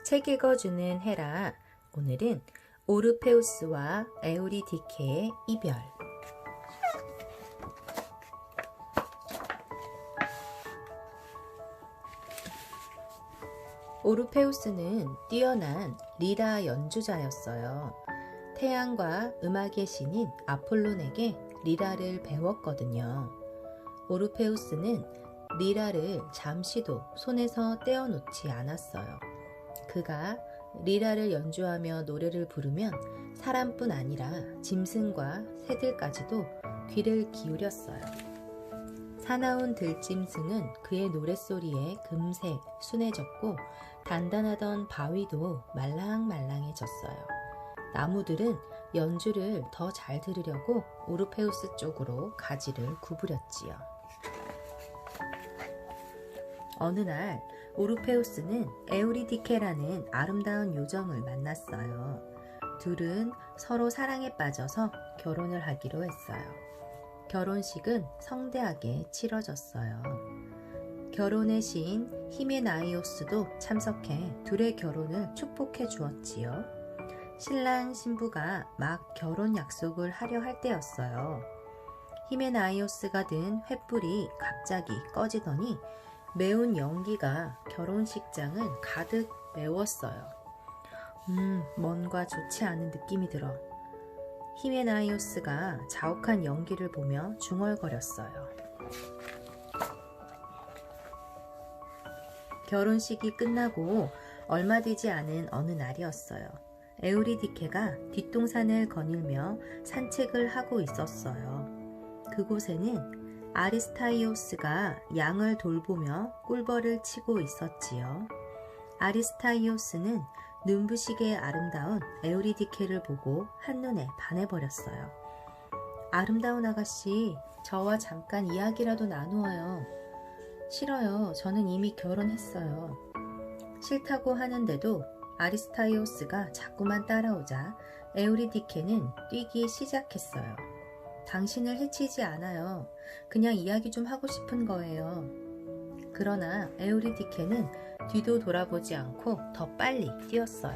책 읽어주는 헤라. 오늘은 오르페우스와 에우리디케의 이별. 오르페우스는 뛰어난 리라 연주자였어요. 태양과 음악의 신인 아폴론에게 리라를 배웠거든요. 오르페우스는 리라를 잠시도 손에서 떼어놓지 않았어요. 그가 리라를 연주하며 노래를 부르면 사람뿐 아니라 짐승과 새들까지도 귀를 기울였어요. 사나운 들짐승은 그의 노랫소리에 금세 순해졌고 단단하던 바위도 말랑말랑해졌어요. 나무들은 연주를 더 잘 들으려고 오르페우스 쪽으로 가지를 구부렸지요. 어느 날 오르페우스는 에우리디케라는 아름다운 요정을 만났어요. 둘은 서로 사랑에 빠져서 결혼을 하기로 했어요. 결혼식은 성대하게 치러졌어요. 결혼의 시인 히메나이오스도 참석해 둘의 결혼을 축복해 주었지요. 신랑 신부가 막 결혼 약속을 하려 할 때였어요. 히메나이오스가 든 횃불이 갑자기 꺼지더니 매운 연기가 결혼식장을 가득 메웠어요. 뭔가 좋지 않은 느낌이 들어. 히메나이오스가 자욱한 연기를 보며 중얼거렸어요. 결혼식이 끝나고 얼마 되지 않은 어느 날이었어요. 에우리디케가 뒷동산을 거닐며 산책을 하고 있었어요. 그곳에는 아리스타이오스가 양을 돌보며 꿀벌을 치고 있었지요. 아리스타이오스는 눈부시게 아름다운 에우리디케를 보고 한눈에 반해버렸어요. 아름다운 아가씨, 저와 잠깐 이야기라도 나누어요. 싫어요. 저는 이미 결혼했어요. 싫다고 하는데도 아리스타이오스가 자꾸만 따라오자 에우리디케는 뛰기 시작했어요. 당신을 해치지 않아요. 그냥 이야기 좀 하고 싶은 거예요. 그러나 에우리디케는 뒤도 돌아보지 않고 더 빨리 뛰었어요.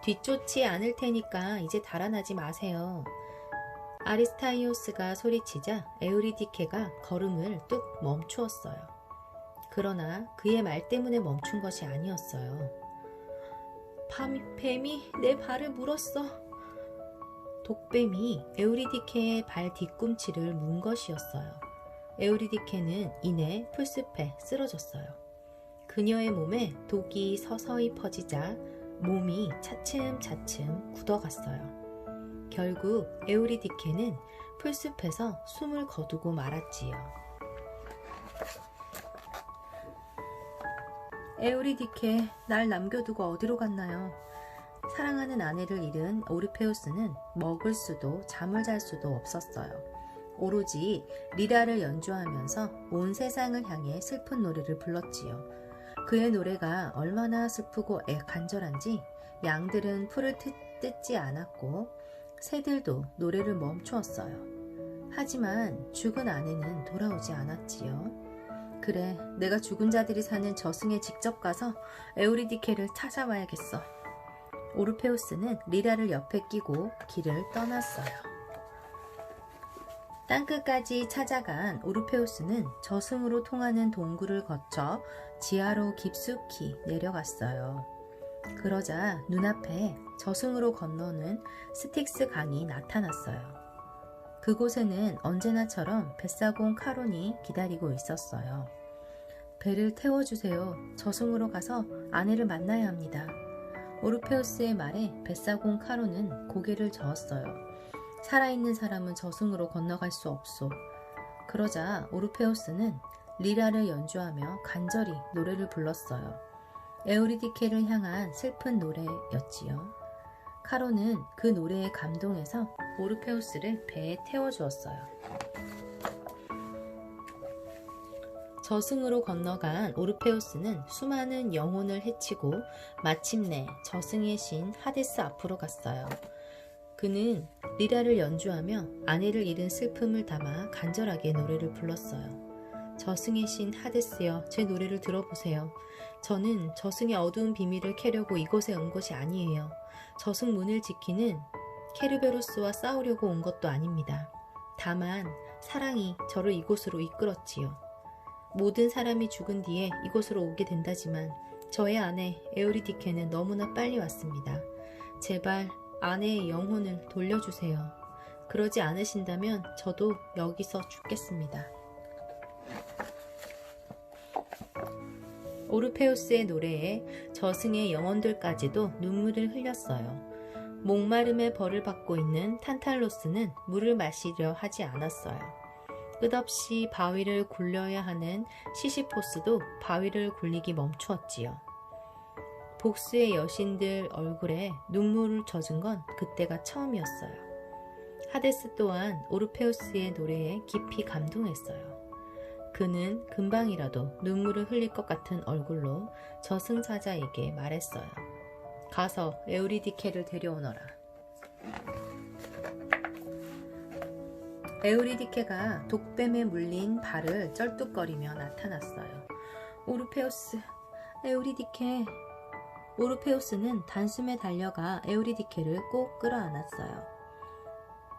뒤쫓지 않을 테니까 이제 달아나지 마세요. 아리스타이오스가 소리치자 에우리디케가 걸음을 뚝 멈추었어요. 그러나 그의 말 때문에 멈춘 것이 아니었어요. 뱀이 내 발을 물었어. 독뱀이 에우리디케의 발 뒤꿈치를 문 것이었어요. 에우리디케는 이내 풀숲에 쓰러졌어요. 그녀의 몸에 독이 서서히 퍼지자 몸이 차츰차츰 굳어갔어요. 결국 에우리디케는 풀숲에서 숨을 거두고 말았지요. 에우리디케, 날 남겨두고 어디로 갔나요? 사랑하는 아내를 잃은 오르페우스는 먹을 수도 잠을 잘 수도 없었어요. 오로지 리라를 연주하면서 온 세상을 향해 슬픈 노래를 불렀지요. 그의 노래가 얼마나 슬프고 간절한지 양들은 풀을 뜯지 않았고 새들도 노래를 멈추었어요. 하지만 죽은 아내는 돌아오지 않았지요. 그래, 내가 죽은 자들이 사는 저승에 직접 가서 에우리디케를 찾아와야겠어. 오르페우스는 리라를 옆에 끼고 길을 떠났어요. 땅끝까지 찾아간 오르페우스는 저승으로 통하는 동굴을 거쳐 지하로 깊숙이 내려갔어요. 그러자 눈앞에 저승으로 건너는 스틱스 강이 나타났어요. 그곳에는 언제나처럼 뱃사공 카론이 기다리고 있었어요. 배를 태워주세요. 저승으로 가서 아내를 만나야 합니다. 오르페우스의 말에 뱃사공 카론은 고개를 저었어요. 살아있는 사람은 저승으로 건너갈 수 없소. 그러자 오르페우스는 리라를 연주하며 간절히 노래를 불렀어요. 에우리디케를 향한 슬픈 노래였지요. 카론은 그 노래에 감동해서 오르페우스를 배에 태워주었어요. 저승으로 건너간 오르페우스는 수많은 영혼을 해치고 마침내 저승의 신 하데스 앞으로 갔어요. 그는 리라를 연주하며 아내를 잃은 슬픔을 담아 간절하게 노래를 불렀어요. 저승의 신 하데스여, 제 노래를 들어보세요. 저는 저승의 어두운 비밀을 캐려고 이곳에 온 것이 아니에요. 저승 문을 지키는 케르베로스와 싸우려고 온 것도 아닙니다. 다만 사랑이 저를 이곳으로 이끌었지요. 모든 사람이 죽은 뒤에 이곳으로 오게 된다지만 저의 아내 에우리디케는 너무나 빨리 왔습니다. 제발 아내의 영혼을 돌려주세요. 그러지 않으신다면 저도 여기서 죽겠습니다. 오르페우스의 노래에 저승의 영혼들까지도 눈물을 흘렸어요. 목마름의 벌을 받고 있는 탄탈로스는 물을 마시려 하지 않았어요. 끝없이 바위를 굴려야 하는 시시포스도 바위를 굴리기 멈추었지요. 복수의 여신들 얼굴에 눈물을 젖은 건 그때가 처음이었어요. 하데스 또한 오르페우스의 노래에 깊이 감동했어요. 그는 금방이라도 눈물을 흘릴 것 같은 얼굴로 저승사자에게 말했어요. 가서 에우리디케를 데려오너라. 에우리디케가 독뱀에 물린 발을 쩔뚝거리며 나타났어요. 오르페우스, 에우리디케. 오르페우스는 단숨에 달려가 에우리디케를 꼭 끌어안았어요.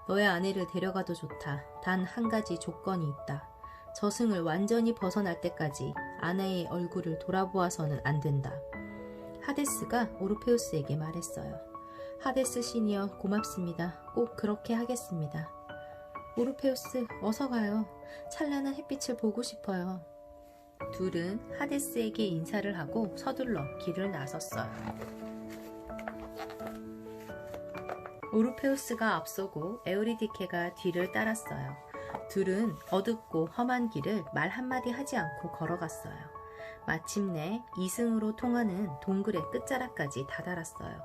너의 아내를 데려가도 좋다. 단 한 가지 조건이 있다. 저승을 완전히 벗어날 때까지 아내의 얼굴을 돌아보아서는 안 된다. 하데스가 오르페우스에게 말했어요. 하데스 신이여, 고맙습니다. 꼭 그렇게 하겠습니다. 오르페우스, 어서 가요. 찬란한 햇빛을 보고 싶어요. 둘은 하데스에게 인사를 하고 서둘러 길을 나섰어요. 오르페우스가 앞서고 에우리디케가 뒤를 따랐어요. 둘은 어둡고 험한 길을 말 한마디 하지 않고 걸어갔어요. 마침내 이승으로 통하는 동굴의 끝자락까지 다다랐어요.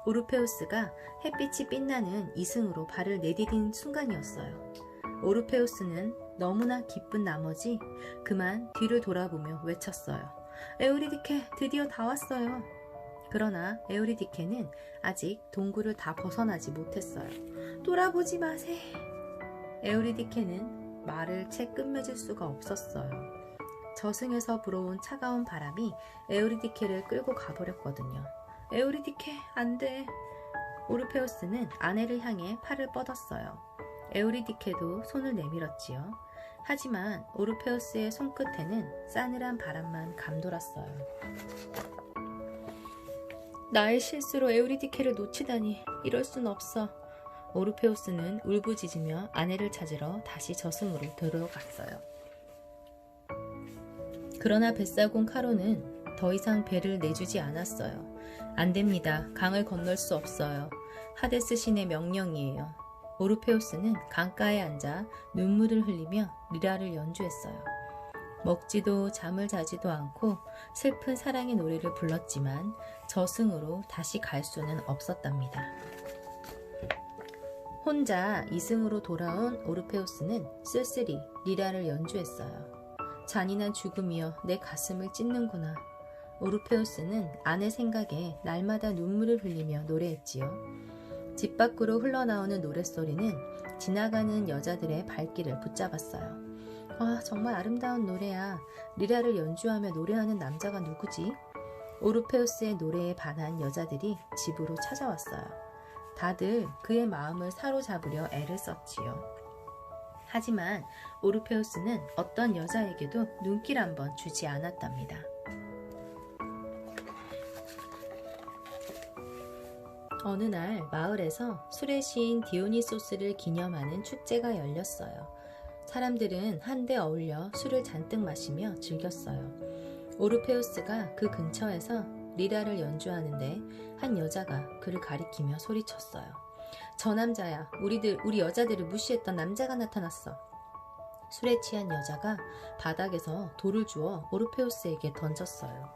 오르페우스가 햇빛이 빛나는 이승으로 발을 내디딘 순간이었어요. 오르페우스는 너무나 기쁜 나머지 그만 뒤를 돌아보며 외쳤어요. 에우리디케, 드디어 다 왔어요. 그러나 에우리디케는 아직 동굴을 다 벗어나지 못했어요. 돌아보지 마세. 에우리디케는 말을 채 끝맺을 수가 없었어요. 저승에서 불어온 차가운 바람이 에우리디케를 끌고 가버렸거든요. 에우리디케, 안 돼. 오르페우스는 아내를 향해 팔을 뻗었어요. 에우리디케도 손을 내밀었지요. 하지만 오르페우스의 손끝에는 싸늘한 바람만 감돌았어요. 나의 실수로 에우리디케를 놓치다니, 이럴 순 없어. 오르페우스는 울부짖으며 아내를 찾으러 다시 저승으로 들어갔어요. 그러나 뱃사공 카로는 더 이상 배를 내주지 않았어요. 안 됩니다. 강을 건널 수 없어요. 하데스 신의 명령이에요. 오르페우스는 강가에 앉아 눈물을 흘리며 리라를 연주했어요. 먹지도 잠을 자지도 않고 슬픈 사랑의 노래를 불렀지만 저승으로 다시 갈 수는 없었답니다. 혼자 이승으로 돌아온 오르페우스는 쓸쓸히 리라를 연주했어요. 잔인한 죽음이여, 내 가슴을 찢는구나. 오르페우스는 아내 생각에 날마다 눈물을 흘리며 노래했지요. 집 밖으로 흘러나오는 노랫소리는 지나가는 여자들의 발길을 붙잡았어요. 와, 정말 아름다운 노래야. 리라를 연주하며 노래하는 남자가 누구지? 오르페우스의 노래에 반한 여자들이 집으로 찾아왔어요. 다들 그의 마음을 사로잡으려 애를 썼지요. 하지만 오르페우스는 어떤 여자에게도 눈길 한번 주지 않았답니다. 어느 날 마을에서 술의 시인 디오니소스를 기념하는 축제가 열렸어요. 사람들은 한데 어울려 술을 잔뜩 마시며 즐겼어요. 오르페우스가 그 근처에서 리라를 연주하는데 한 여자가 그를 가리키며 소리쳤어요. 저 남자야. 우리 여자들을 무시했던 남자가 나타났어. 술에 취한 여자가 바닥에서 돌을 주워 오르페우스에게 던졌어요.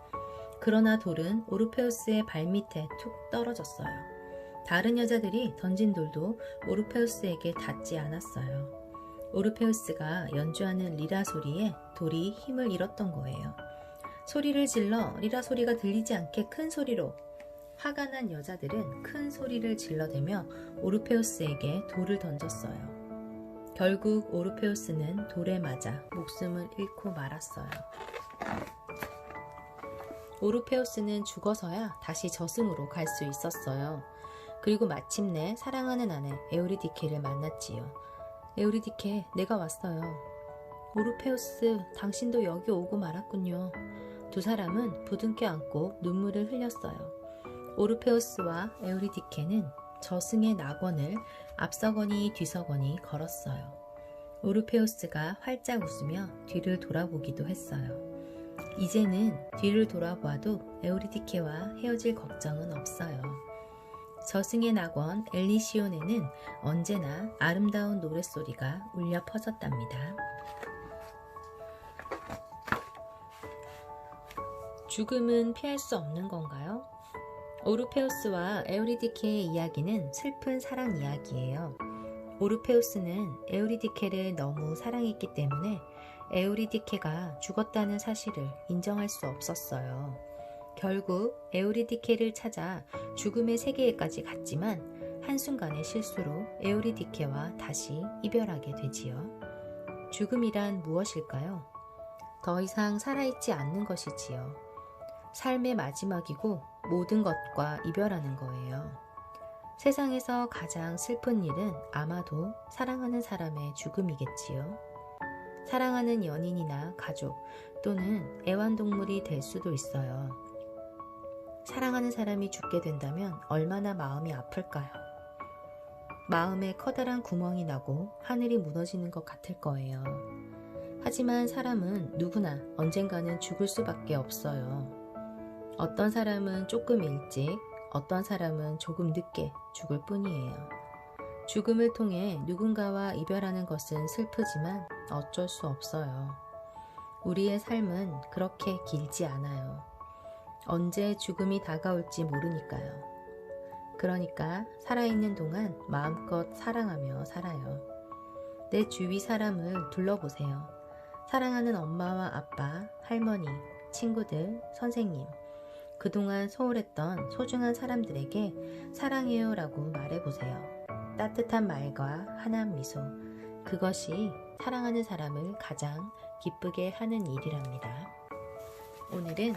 그러나 돌은 오르페우스의 발밑에 툭 떨어졌어요. 다른 여자들이 던진 돌도 오르페우스에게 닿지 않았어요. 오르페우스가 연주하는 리라 소리에 돌이 힘을 잃었던 거예요. 소리를 질러 리라 소리가 들리지 않게 큰 소리로. 화가 난 여자들은 큰 소리를 질러대며 오르페우스에게 돌을 던졌어요. 결국 오르페우스는 돌에 맞아 목숨을 잃고 말았어요. 오르페우스는 죽어서야 다시 저승으로 갈 수 있었어요. 그리고 마침내 사랑하는 아내 에우리디케를 만났지요. 에우리디케, 내가 왔어요. 오르페우스, 당신도 여기 오고 말았군요. 두 사람은 부둥켜 안고 눈물을 흘렸어요. 오르페우스와 에우리디케는 저승의 낙원을 앞서거니 뒤서거니 걸었어요. 오르페우스가 활짝 웃으며 뒤를 돌아보기도 했어요. 이제는 뒤를 돌아봐도 에우리디케와 헤어질 걱정은 없어요. 저승의 낙원 엘리시온에는 언제나 아름다운 노랫소리가 울려 퍼졌답니다. 죽음은 피할 수 없는 건가요? 오르페우스와 에우리디케의 이야기는 슬픈 사랑 이야기예요. 오르페우스는 에우리디케를 너무 사랑했기 때문에 에우리디케가 죽었다는 사실을 인정할 수 없었어요. 결국 에우리디케를 찾아 죽음의 세계에까지 갔지만 한순간의 실수로 에우리디케와 다시 이별하게 되지요. 죽음이란 무엇일까요? 더 이상 살아있지 않는 것이지요. 삶의 마지막이고 모든 것과 이별하는 거예요. 세상에서 가장 슬픈 일은 아마도 사랑하는 사람의 죽음이겠지요. 사랑하는 연인이나 가족 또는 애완동물이 될 수도 있어요. 사랑하는 사람이 죽게 된다면 얼마나 마음이 아플까요? 마음에 커다란 구멍이 나고 하늘이 무너지는 것 같을 거예요. 하지만 사람은 누구나 언젠가는 죽을 수밖에 없어요. 어떤 사람은 조금 일찍, 어떤 사람은 조금 늦게 죽을 뿐이에요. 죽음을 통해 누군가와 이별하는 것은 슬프지만 어쩔 수 없어요. 우리의 삶은 그렇게 길지 않아요. 언제 죽음이 다가올지 모르니까요. 그러니까 살아있는 동안 마음껏 사랑하며 살아요. 내 주위 사람을 둘러보세요. 사랑하는 엄마와 아빠, 할머니, 친구들, 선생님, 그동안 소홀했던 소중한 사람들에게 사랑해요 라고 말해보세요. 따뜻한 말과 환한 미소, 그것이 사랑하는 사람을 가장 기쁘게 하는 일이랍니다. 오늘은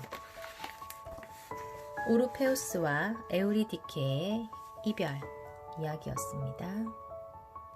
오르페우스와 에우리디케의 이별 이야기였습니다.